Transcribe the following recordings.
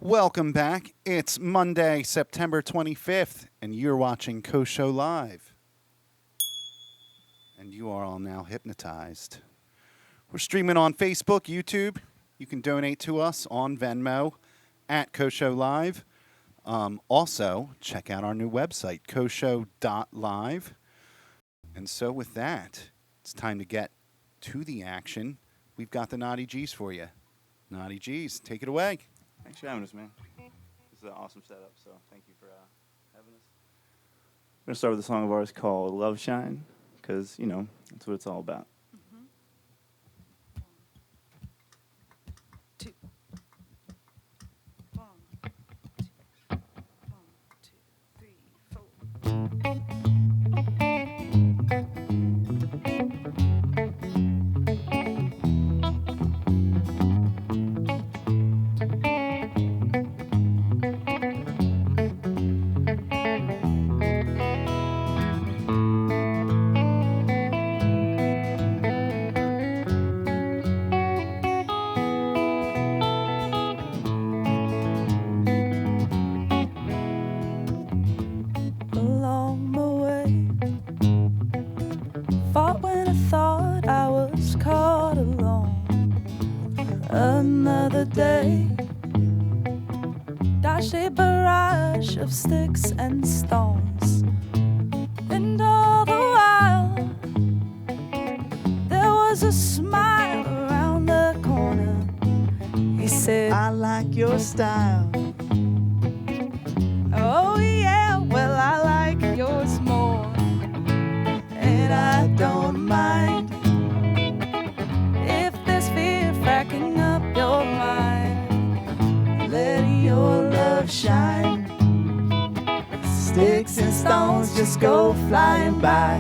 Welcome back. It's Monday, September 25th, and you're watching Koh Show Live. And you are all now hypnotized. We're streaming on Facebook, YouTube. You can donate to us on Venmo at Koh Show Live. Also, check out our new website, kohshow.live. And so with that, it's time to get to the action. We've got the Knotty G's for you. Knotty G's, take it away. Thanks for having us, man. This is an awesome setup, so thank you for having us. We're going to start with a song of ours called Loveshine, because, you know, that's what it's all about. Of sticks and stones, and all the while there was a smile around the corner. He said, I like your style. Oh yeah, well I like yours more, and I don't mind if there's fear fracking up your mind. Let your love shine. Sticks and stones just go flying by.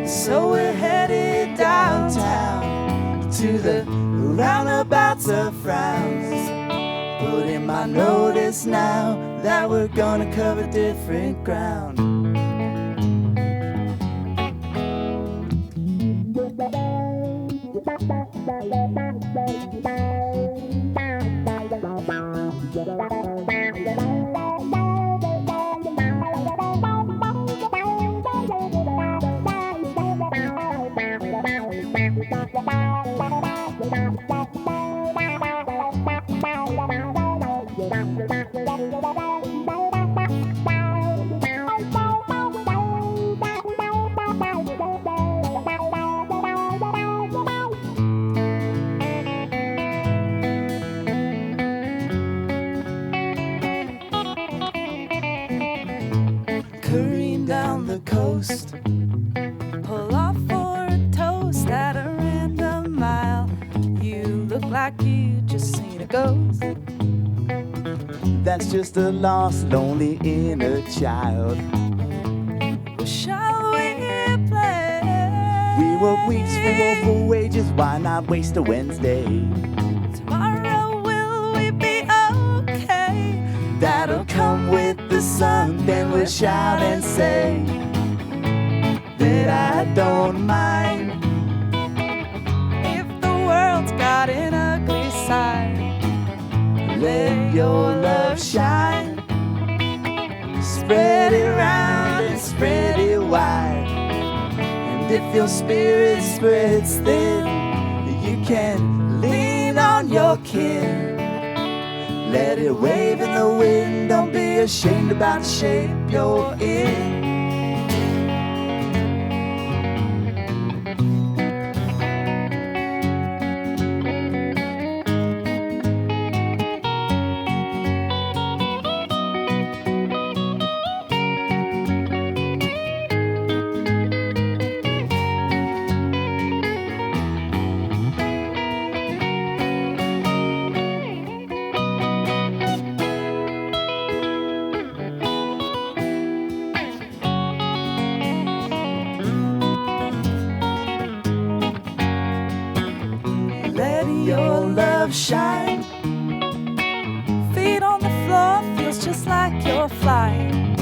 So we're headed downtown to the roundabouts of frowns. Put in my notice now that we're gonna cover different ground. Careen down the coast, pull off for a toast at a random mile. You look like you just seen a ghost. That's just a lost, lonely inner child. Well, shall we play? We work weeks for over wages, why not waste a Wednesday? Tomorrow will we be okay? That'll come with the sun, then we'll shout and say that I don't mind if the world's got an ugly side. Let your love shine, spread it round and spread it wide. And if your spirit spreads thin, you can lean on your kin. Let it wave in the wind, don't be ashamed about the shape you're in. Shine. Feet on the floor feels just like you're flying.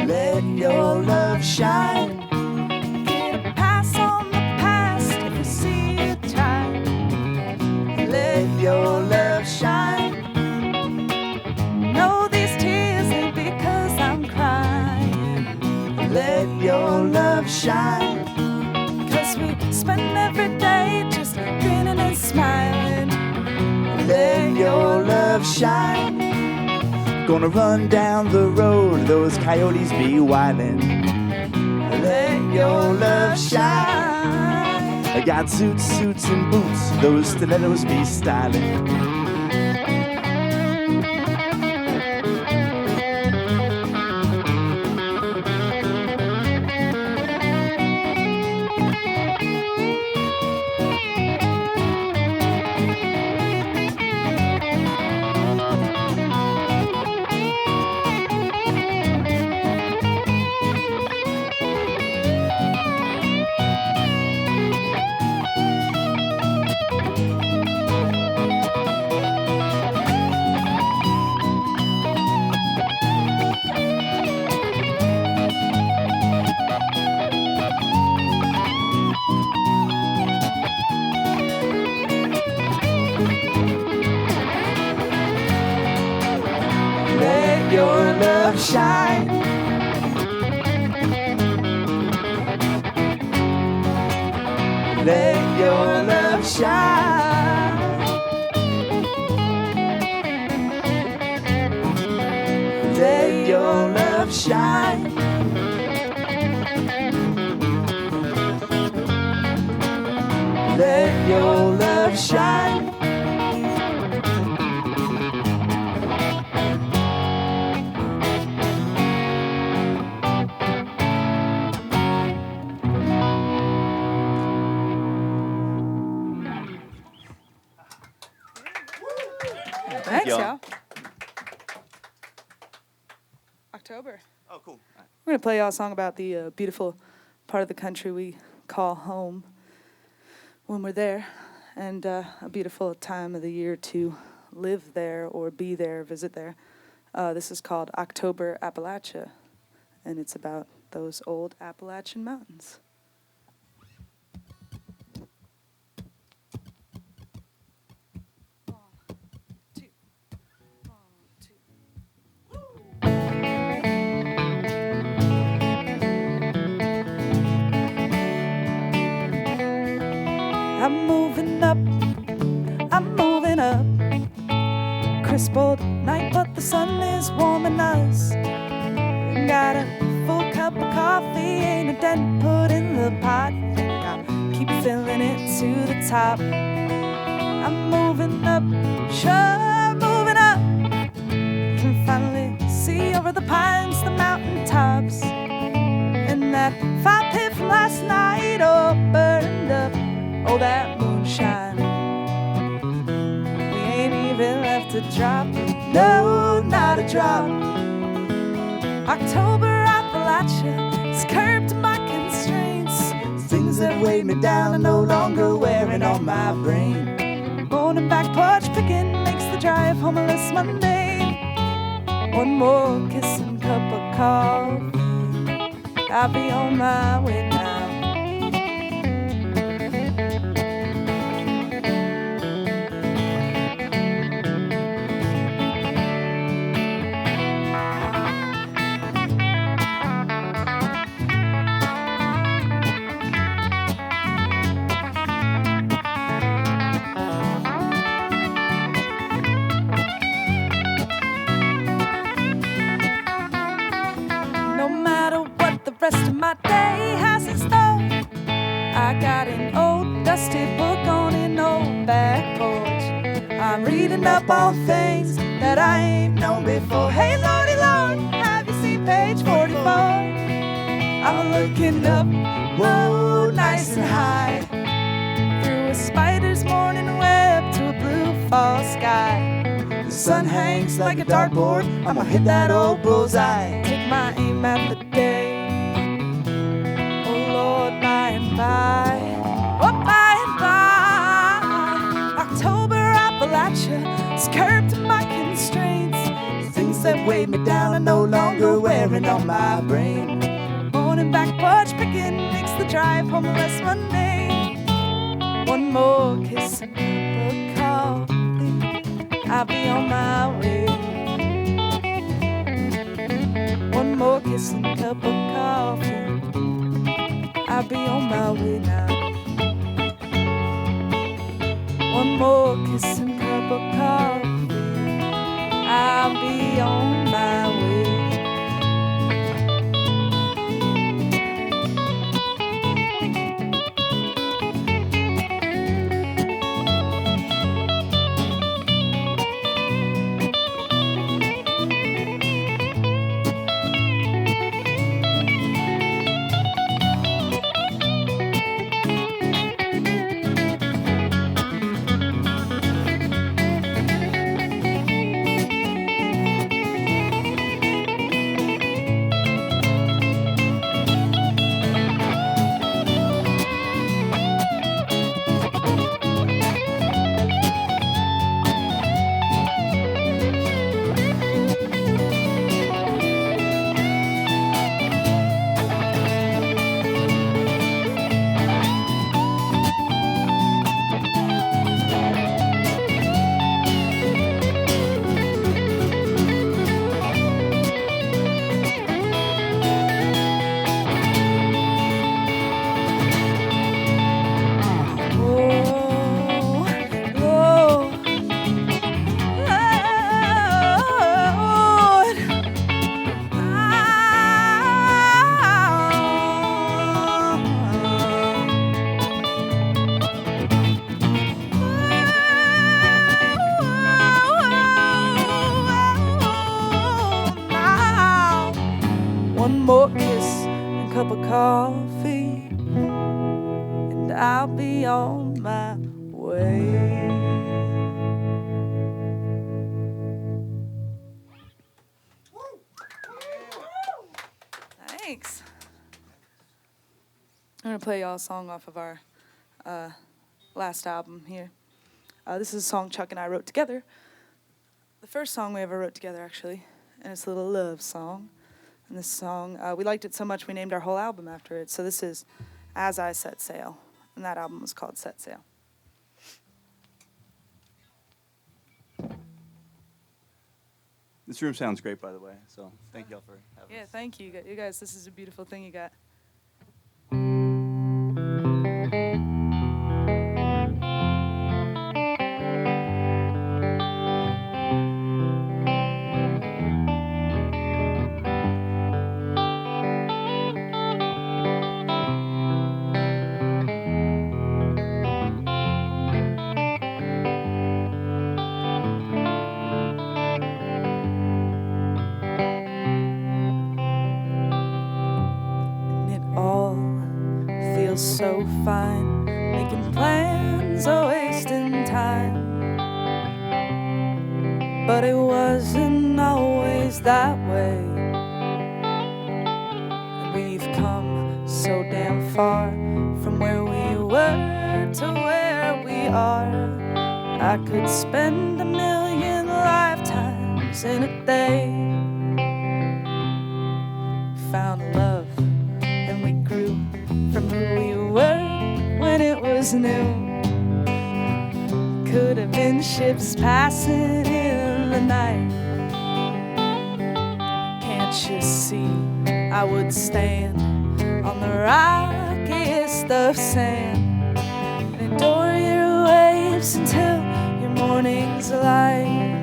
Let your love shine. Get a pass on the past if you see it trying. Let your love shine. love shine. Gonna run down the road, those coyotes be wildin'. Let your love shine. I got suits and boots, those stilettos be styling. Shine. Let your love shine. Let your love shine. Let your love shine. Thanks, y'all. October. Oh, cool. We're going to play y'all a song about the beautiful part of the country we call home when we're there, and a beautiful time of the year to live there or be there, visit there. This is called October Appalachia, and it's about those old Appalachian mountains. I'm moving up. Crisp old night, but the sun is warming us. Got a full cup of coffee, ain't a dent put in the pot. Think I'll keep filling it to the top. I'm moving up, sure moving up. Can finally see over the pines, the mountain tops. And that fire pit from last night, oh, burned up. Oh, that moonshine. We ain't even left a drop. No, not a drop. October Appalachia is curbed to my constraints. Things that weighed me down are no longer wearing on my brain. Morning back porch picking makes the drive home a less mundane. One more kiss and cup of coffee. I'll be on my way now. Rest of my day has in store. I got an old dusty book on an old back porch. I'm reading up on things that I ain't known before. Hey Lordy Lord, have you seen page 44? I'm looking up, whoa, nice and high, through a spider's morning web to a blue fall sky. The sun hangs like a dartboard, I'ma hit that old bullseye. Take my aim at the day. By, oh, by and by, October Appalachia is curbed to my constraints. Things that weighed me down are no longer wearing on my brain. Morning back porch picking makes the drive home less mundane. One more kiss and a cup of coffee, I'll be on my way. One more kiss and a cup of coffee, I'll be on my way now. One more kiss and cup of coffee, I'll be on my way. One more kiss and cup of coffee, and I'll be on my way. Thanks. I'm gonna play y'all a song off of our last album here. This is a song Chuck and I wrote together. The first song we ever wrote together, actually, and it's a little love song. And this song, we liked it so much we named our whole album after it. So this is As I Set Sail, and that album was called Set Sail. This room sounds great, by the way, so thank y'all for having Yeah, us. thank you. You guys, this is a beautiful thing you got. So fine, making plans or wasting time, but it wasn't always that way. And we've come so damn far from where we were to where we are. I could spend 1,000,000 lifetimes in a day. Found love and we grew from who we were when it was new. Could have been ships passing in the night. Can't you see I would stand on the rockiest of sand and adore your waves until your morning's light.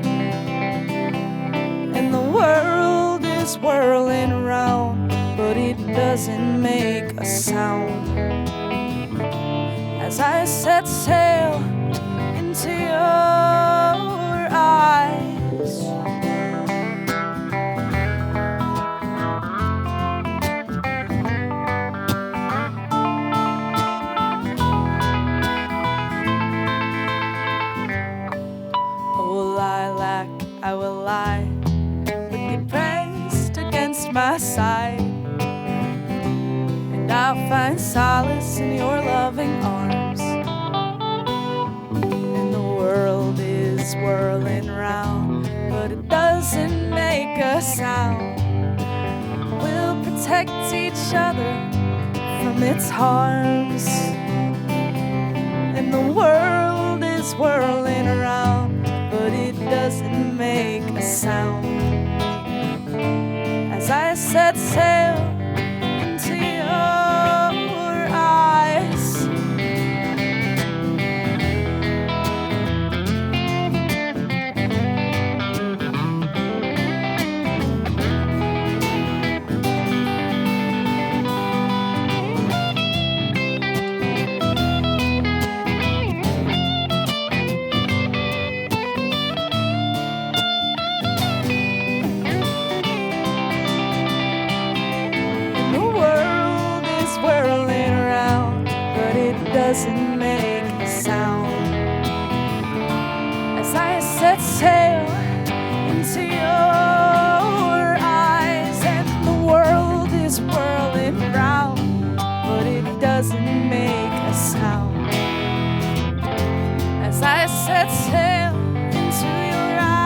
And the world is whirling around, but it doesn't make a sound as I set sail into your eyes. Oh, lilac, I will lie with you pressed against my side. I'll find solace in your loving arms. And the world is whirling round, but it doesn't make a sound. We'll protect each other from its harms. And the world is whirling around, but it doesn't make a sound. As I set sail into your eyes. doesn't make a sound. As I set sail into your eyes, and the world is whirling round, but it doesn't make a sound. As I set sail into your eyes.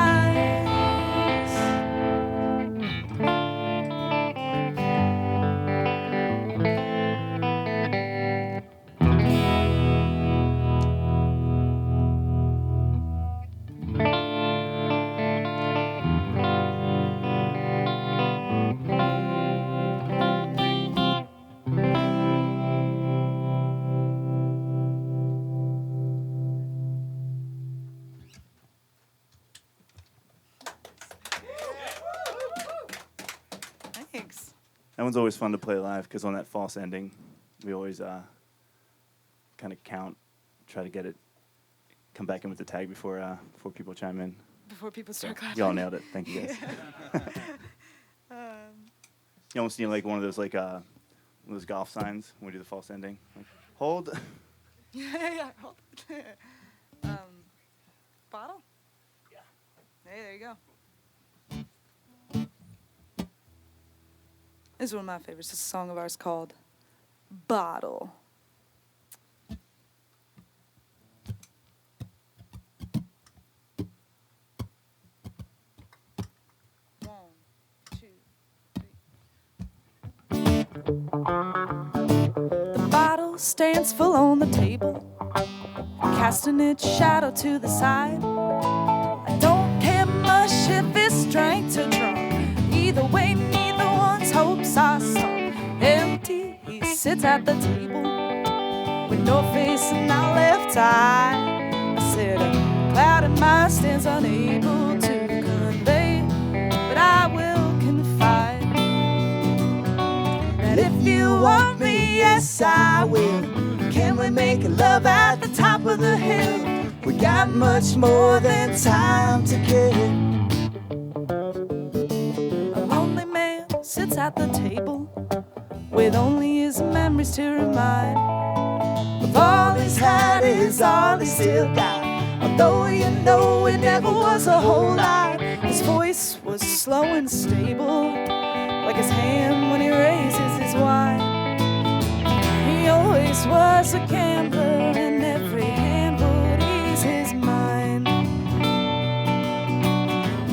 Thanks. That one's always fun to play live because on that false ending, we always kind of count, try to get it, come back in with the tag before people chime in. Before people start clapping. Y'all nailed it. Thank you guys. You almost need like one of those golf signs when we do the false ending. Like, hold. Yeah. Hold. Bottle? Yeah. Hey, there you go. This is one of my favorites. It's a song of ours called Bottle. One, two, three. The bottle stands full on the table, casting its shadow to the side. I don't care much if it's drank to drunk. Either way, neither one's hopes are sunk. Empty, he sits at the table with no face and no left eye. I said a cloud in my stands unable to convey, but I will confide that if you want me, yes I will. Can we make love at the top of the hill? We got much more than time to kill. A lonely man sits at the table with only his memories to remind. With all he's had is all he still got. Although you know it never was a whole lot. His voice was slow and stable, like his hand when he raises his wine. He always was a gambler, and every hand would ease his mind.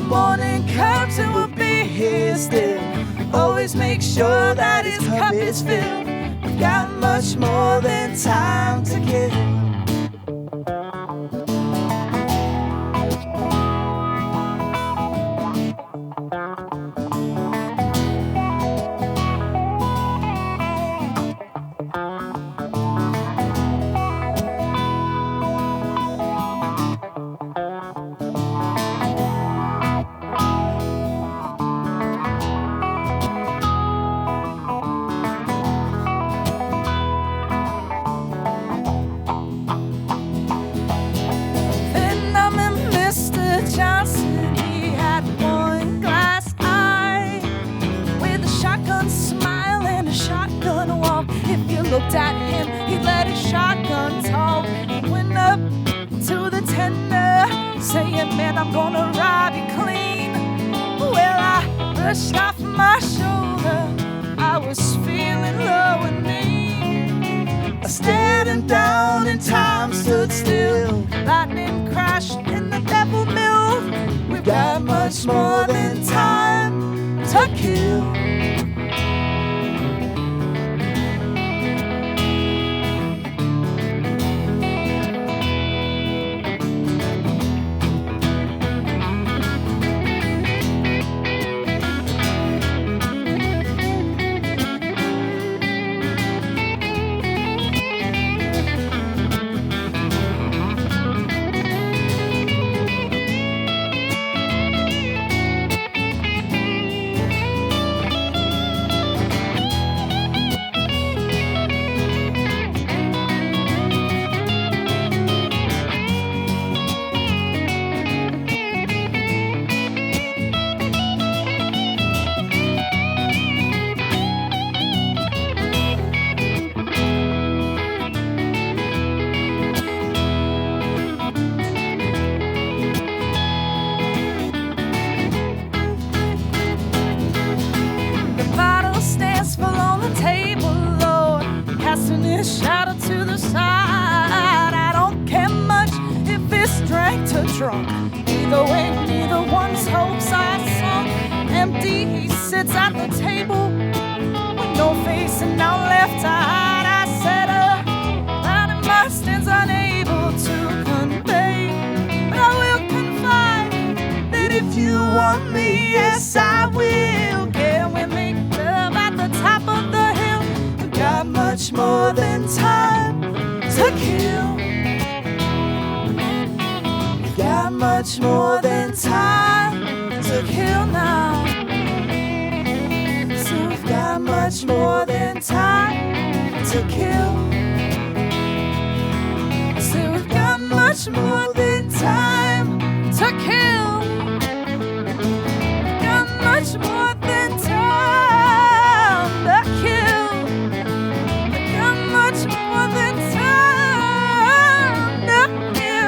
Morning comes and we'll be here still. Always make sure that his cup is filled. We got much more than time to give. Looked at him, he let his shotgun talk. Went up to the tender, saying, man, I'm gonna rob you clean. Well, I brushed off my shoulder, I was feeling low and mean. Standing down and time stood still. Lightning crashed and the devil milled. We got much more than time to kill. casting his shadow to the side. I don't care much if it's drank to drunk. Either way, neither one's hopes are sunk. Empty, he sits at the table with no face and no left to hide. I said, that in my stands unable to convey, but I will confide that if you want me, yes I will. Yeah, we make love at the top of the hill. We got much more than time to kill. We got much more than time to kill now. So we've got much more than time to kill. So we've got much more than time to kill. Got much more than time to kill. Got much more than time to kill.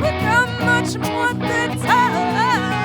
We got much more than time to kill.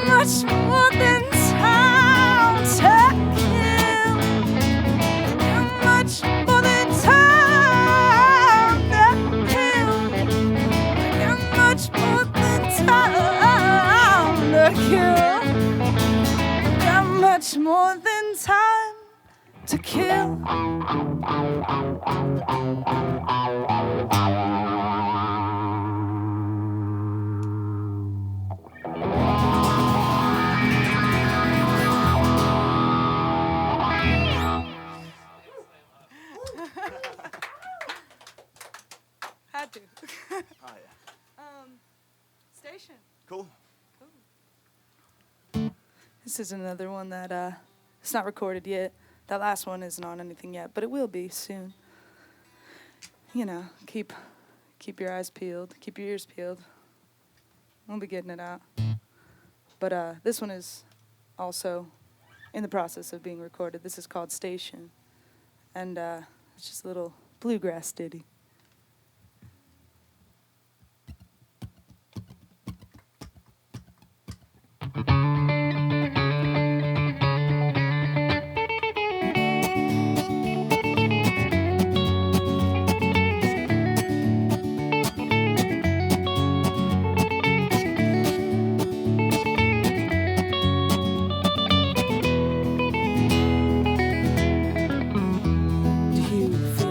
Much more than time to kill. Much more than time to kill. Much more than time to kill. Got much more than time to kill. Had to. Oh, yeah. Station. Cool. This is another one that it's not recorded yet. That last one isn't on anything yet, but it will be soon. You know, keep your eyes peeled, keep your ears peeled. We'll be getting it out. But this one is also in the process of being recorded. This is called Station, and it's just a little bluegrass ditty.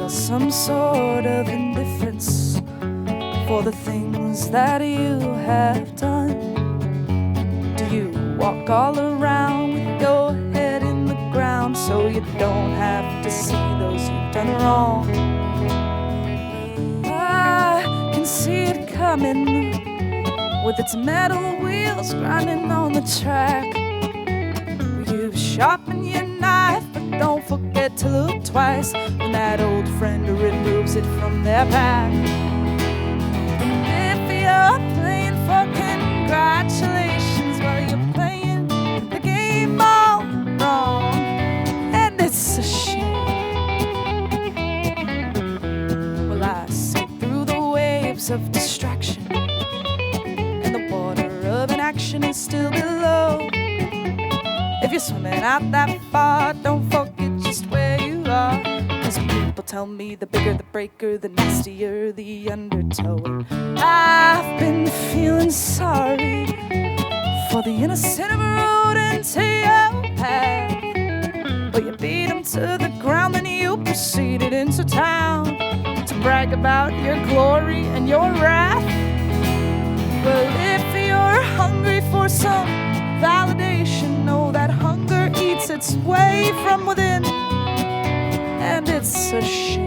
Some sort of indifference for the things that you have done? Do you walk all around with your head in the ground so you don't have to see those you've done wrong? I can see it coming with its metal wheels grinding on the track. You've sharpened your knife, but don't forget to look twice when that old friend removes it from their pack. And if you're playing for congratulations, well, you're playing the game all wrong, and it's a shame. Well, I see through the waves of distraction and the water of is still below. If you're swimming out that far, don't forget just where you are. 'Cause people tell me the bigger the breaker, the nastier the undertow. I've been feeling sorry for the innocent of road into your path. But you beat him to the ground, then you proceeded into town to brag about your glory and your wrath. Well, if you're hungry for some validation, know that hunger eats its way from within, and it's a shame.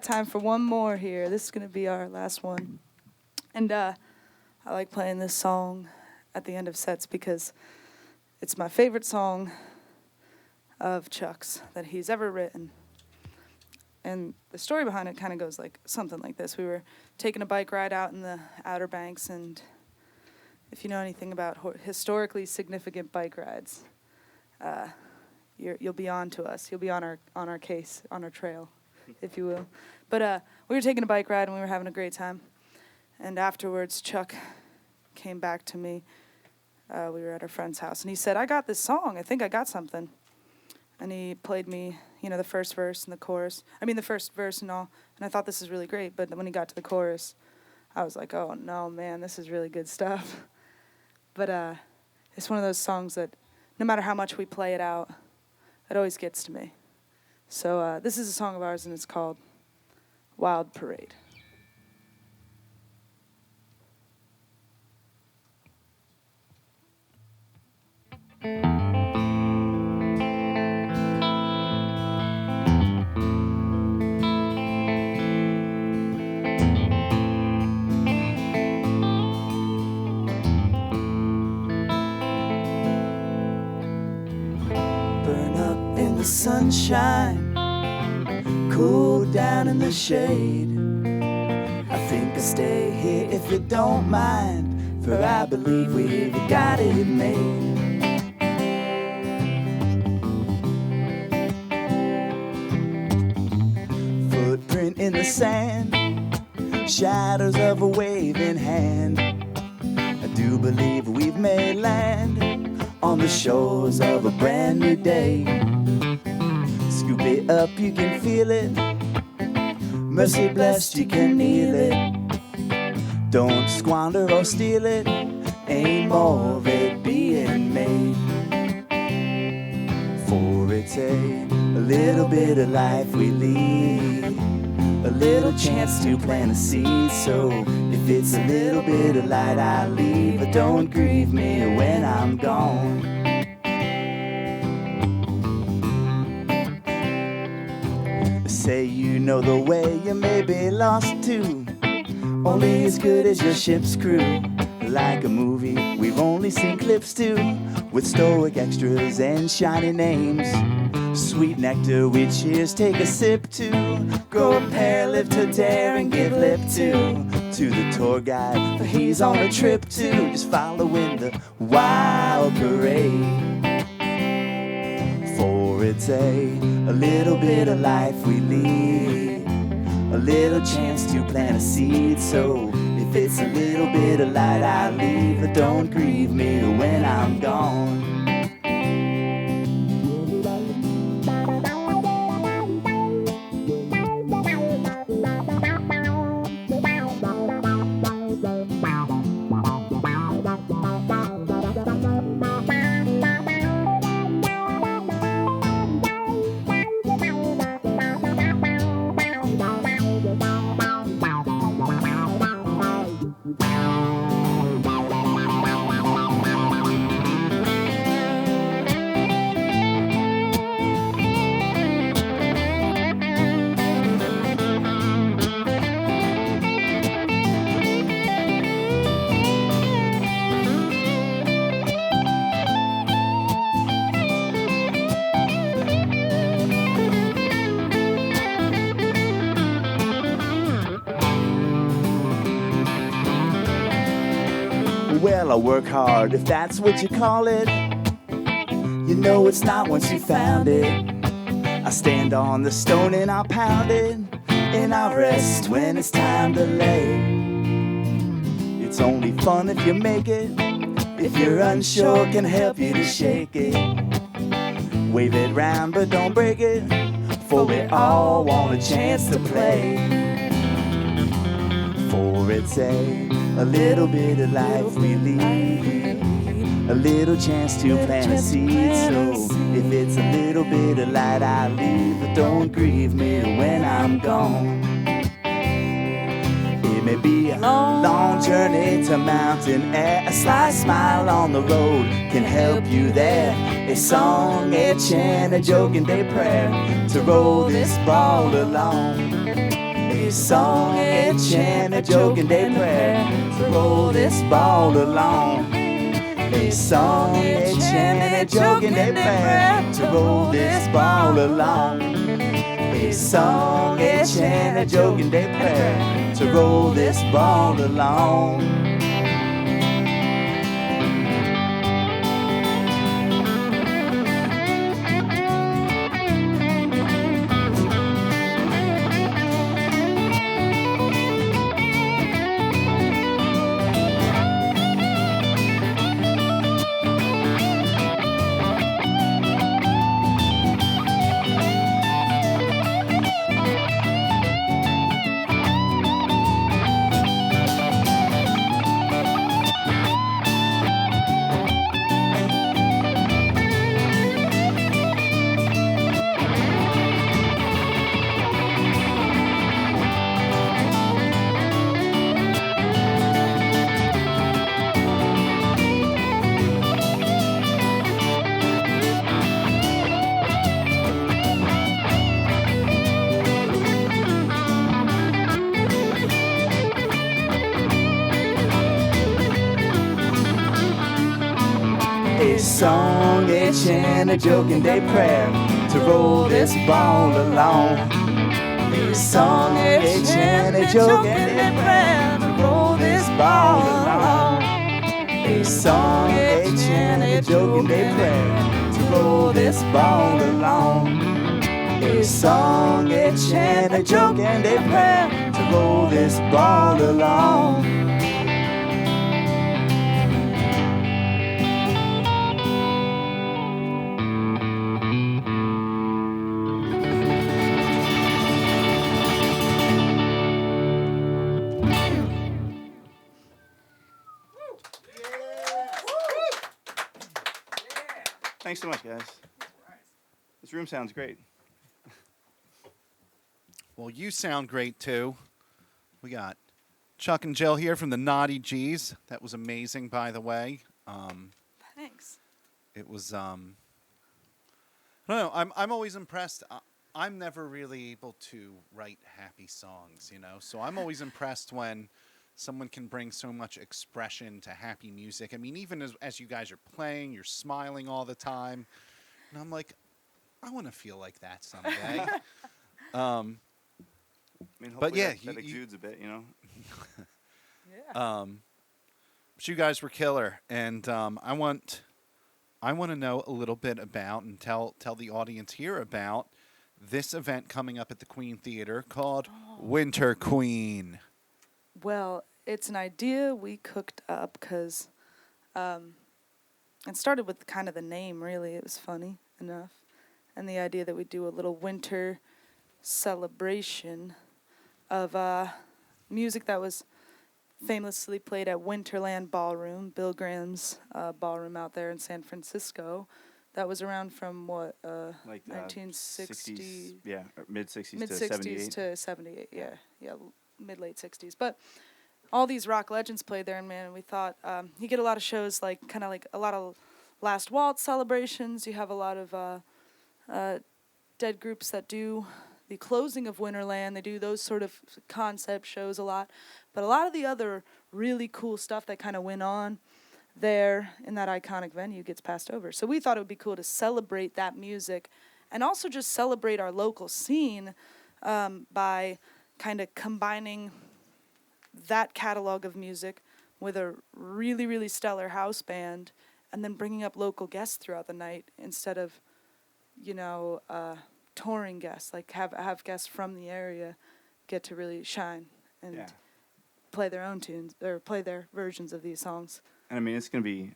Time for one more here. This is going to be our last one. And I like playing this song at the end of sets because it's my favorite song of Chuck's that he's ever written. And the story behind it kind of goes like something like this. We were taking a bike ride out in the Outer Banks, and if you know anything about historically significant bike rides, you'll be on to us. You'll be on our case, on our trail, if you will. But we were taking a bike ride, and we were having a great time. And afterwards, Chuck came back to me. We were at our friend's house, and he said, I got this song. I think I got something. And he played me, the first verse and the chorus. The first verse and all. And I thought this is really great. But when he got to the chorus, I was like, oh, no, man, this is really good stuff. But it's one of those songs that no matter how much we play it out, it always gets to me. So this is a song of ours, and it's called Wild Parade. Burn up in the sunshine, cool down in the shade. I think I'll stay here if you don't mind, for I believe we've got it made. Footprint in the sand, shadows of a waving hand. I do believe we've made land on the shores of a brand new day. Scoop it up, you can feel it. Mercy blessed, you can kneel it. Don't squander or steal it. Ain't more of it being made. For it's a little bit of life we lead, a little chance to plant a seed. So if it's a little bit of light I leave, but don't grieve me when I'm gone. Say you know the way, you may be lost too, only as good as your ship's crew. Like a movie we've only seen clips to, with stoic extras and shiny names. Sweet nectar we cheers, take a sip to. Grow a pair, live to dare and give lip to the tour guide, for he's on a trip too, just following the wild parade. For it's a little bit of life we lead, a little chance to plant a seed. So if it's a little bit of light I leave, but don't grieve me when I'm gone. Well, I work hard, if that's what you call it. You know it's not once you found it. I stand on the stone and I'll pound it, and I'll rest when it's time to lay. It's only fun if you make it. If you're unsure, can help you to shake it. Wave it round but don't break it, for we all want a chance to play. For it's a little bit of life we lead, a little chance to plant a seed. So if it's a little bit of light I leave, but don't grieve me when I'm gone. It may be a long journey to mountain air, a sly smile on the road can help you there. A song, a chant, a joke and a prayer to roll this ball along. A song, a chant, a joke and a prayer to roll this ball along. A song, a chant, a joke and a prayer to roll this ball along. A song, a chant, a joke and a prayer to roll this ball along. They song, they chant a joke and they prayer to roll this ball along. They song, they chant a joke and they prayer to roll this ball along. They song, they chant a joke and they prayer to roll this ball along. They song, they chant a joke and they prayer to roll this ball along. Thanks so much, guys. This room sounds great. Well, you sound great, too. We got Chuck and Jill here from the Knotty G's. That was amazing, by the way. Thanks. It was, I don't know, I'm always impressed. I'm never really able to write happy songs, you know? So I'm always impressed when someone can bring so much expression to happy music. I mean, even as you guys are playing, you're smiling all the time. And I'm like, I want to feel like that someday. I mean, But yeah, that exudes a bit, you know? Yeah. But you guys were killer. And I want to know a little bit about and tell the audience here about this event coming up at the Queen Theater called Winter Queen. Well, it's an idea we cooked up because it started with kind of the name, really. It was funny enough. And the idea that we do a little winter celebration of music that was famously played at Winterland Ballroom, Bill Graham's ballroom out there in San Francisco. That was around from what, Like 1960s? Yeah, mid-60s Mid to 60s 78. to 78, yeah, mid-late 60s. But all these rock legends played there, and man, we thought you get a lot of shows like kind of like a lot of Last Waltz celebrations. You have a lot of dead groups that do the closing of Winterland. They do those sort of concept shows a lot, but a lot of the other really cool stuff that kind of went on there in that iconic venue gets passed over. So we thought it would be cool to celebrate that music and also just celebrate our local scene by kind of combining that catalog of music with a really, really stellar house band and then bringing up local guests throughout the night instead of, touring guests. Like have guests from the area get to really shine and play their own tunes or play their versions of these songs. And I mean, it's gonna be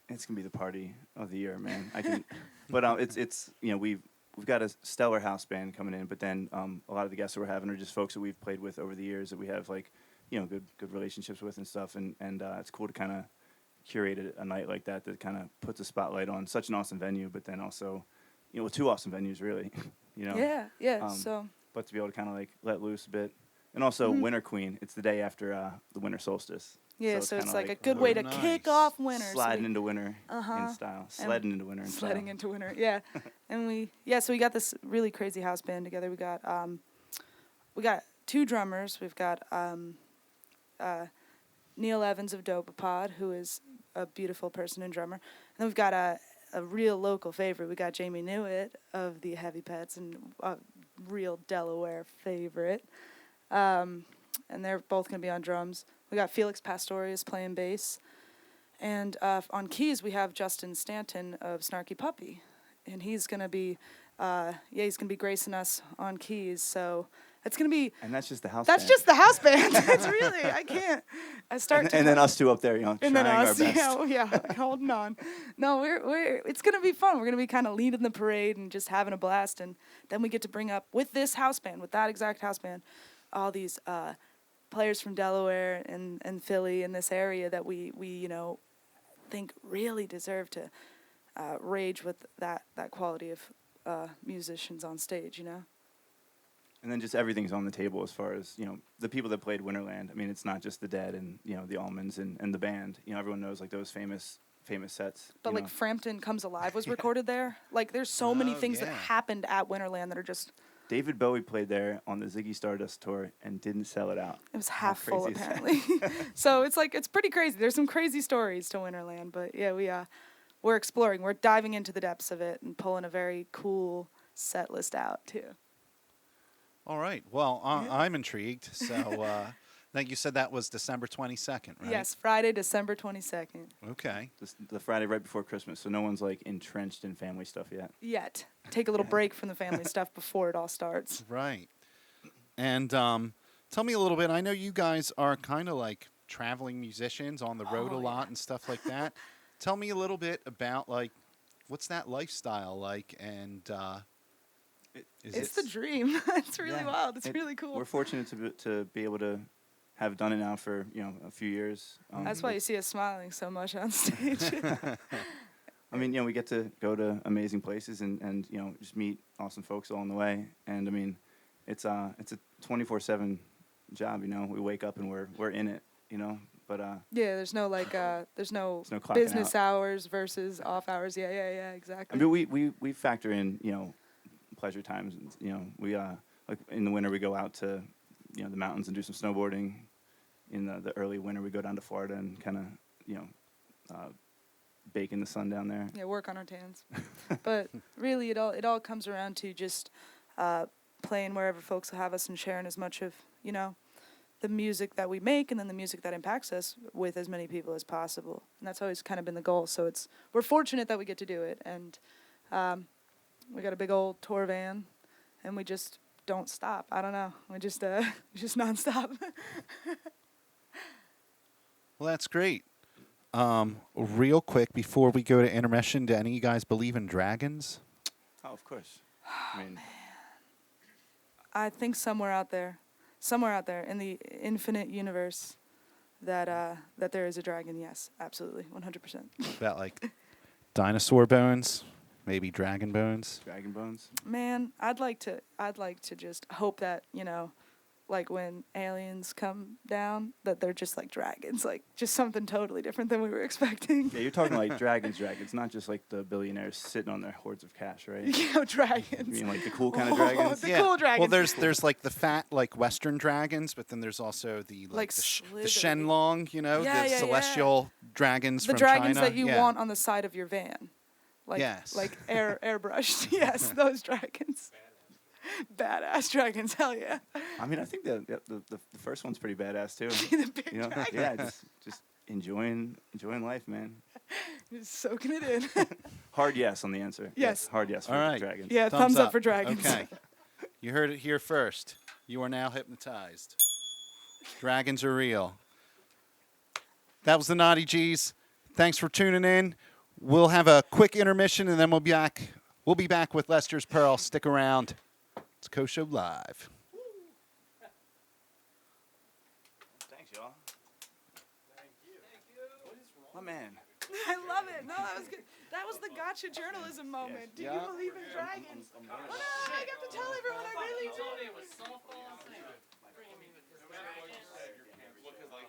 the party of the year, man. But it's we've got a stellar house band coming in, but then a lot of the guests that we're having are just folks that we've played with over the years that we have good relationships with and stuff, and it's cool to kind of curate a night like that kind of puts a spotlight on such an awesome venue, but then also two awesome venues really, So but to be able to kind of like let loose a bit, and also Winter Queen, it's the day after the winter solstice. Yeah, so it's like a good oh, way to nice. kick off winter. Sliding into winter in style. Sledding into winter in style. Sledding into winter, yeah. And so we got this really crazy house band together. We got two drummers. We've got Neil Evans of Dopapod, who is a beautiful person and drummer. And then we've got a real local favorite. We got Jamie Newitt of the Heavy Pets and a real Delaware favorite. And they're both going to be on drums. We got Felix Pastorius playing bass. And on keys, we have Justin Stanton of Snarky Puppy. And he's going to be, gracing us on keys. So it's going to be... And that's just the house band. That's just the house band. It's really, I can't. And then us two up there, trying our best. Holding on. No, it's going to be fun. We're going to be kind of leading the parade and just having a blast. And then we get to bring up, with this house band, with that exact house band, all these players from Delaware and Philly in this area that we think really deserve to rage with that quality of musicians on stage, And then just everything's on the table as far as, the people that played Winterland. I mean, it's not just the Dead and, the Almonds and the band. Everyone knows, like, those famous sets. But, like, Frampton Comes Alive was recorded there. Like, there's so many things that happened at Winterland that are just... David Bowie played there on the Ziggy Stardust tour and didn't sell it out. It was half full, apparently. So it's pretty crazy. There's some crazy stories to Winterland, but yeah, we're exploring. We're diving into the depths of it and pulling a very cool set list out too. All right. Well, I'm intrigued. So, like you said, that was December 22nd, right? Yes, Friday, December 22nd. Okay. The Friday right before Christmas, so no one's like entrenched in family stuff yet. Yet. Take a little break from the family stuff before it all starts. Right. And tell me a little bit. I know you guys are kind of like traveling musicians on the road a lot and stuff like that. Tell me a little bit about like what's that lifestyle like, and It's the dream. It's really wild. It's really cool. We're fortunate to be able to have done it now for a few years. That's why you see us smiling so much on stage. I mean, we get to go to amazing places and just meet awesome folks along the way. And I mean, it's a 24/7 job. We wake up and we're in it. But yeah, there's no there's no clocking business out. hours versus off hours. Yeah, exactly. I mean, we factor in pleasure times. We like in the winter we go out to the mountains and do some snowboarding. In the early winter we go down to Florida and kind of bake in the sun down there. Yeah, work on our tans. But really, it all comes around to just playing wherever folks will have us and sharing as much of the music that we make and then the music that impacts us with as many people as possible. And that's always kind of been the goal. So we're fortunate that we get to do it. And we got a big old tour van, and we just don't stop. I don't know. We just nonstop. Well, that's great. Real quick before we go to intermission, do any of you guys believe in dragons? Oh, of course. I mean, I think somewhere out there in the infinite universe that there is a dragon. Yes, absolutely, 100%. About like dinosaur bones, maybe dragon bones. dragon bones. Man, I'd like to just hope that like when aliens come down, that they're just like dragons, like just something totally different than we were expecting. Yeah, you're talking like dragons, not just like the billionaires sitting on their hordes of cash, right? Dragons. You mean like the cool kind of dragons? The cool dragons. Well, there's like the fat like Western dragons, but then there's also the Like the slithery. Shenlong, Yeah, the yeah, celestial dragons the from dragons China. that you want on the side of your van. Like, Yes. like airbrushed. Yes, those dragons. Badass dragons, hell yeah. I mean, I think the first one's pretty badass too. The big dragon. Yeah, just enjoying life, man. Just soaking it in. Hard yes on the answer. Yes. Hard yes for All right. dragons. Yeah, thumbs up for dragons. Okay. You heard it here first. You are now hypnotized. Dragons are real. That was the Knotty G's. Thanks for tuning in. We'll have a quick intermission, and then we'll be back. We'll be back with Lester's Pearl. Stick around. It's Koh Show Live. Thanks, y'all. Thank you. My man. I love it. No, that was good. That was the gotcha journalism moment. Do you believe in dragons? Oh, no, I have to tell everyone I really do.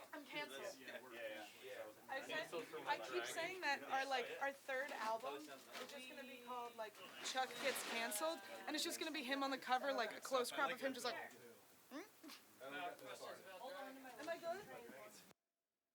I'm canceled. I keep saying that our third album is just gonna be called like Chuck Gets Canceled, and it's just gonna be him on the cover, like a close crop of him, just like. Am I good?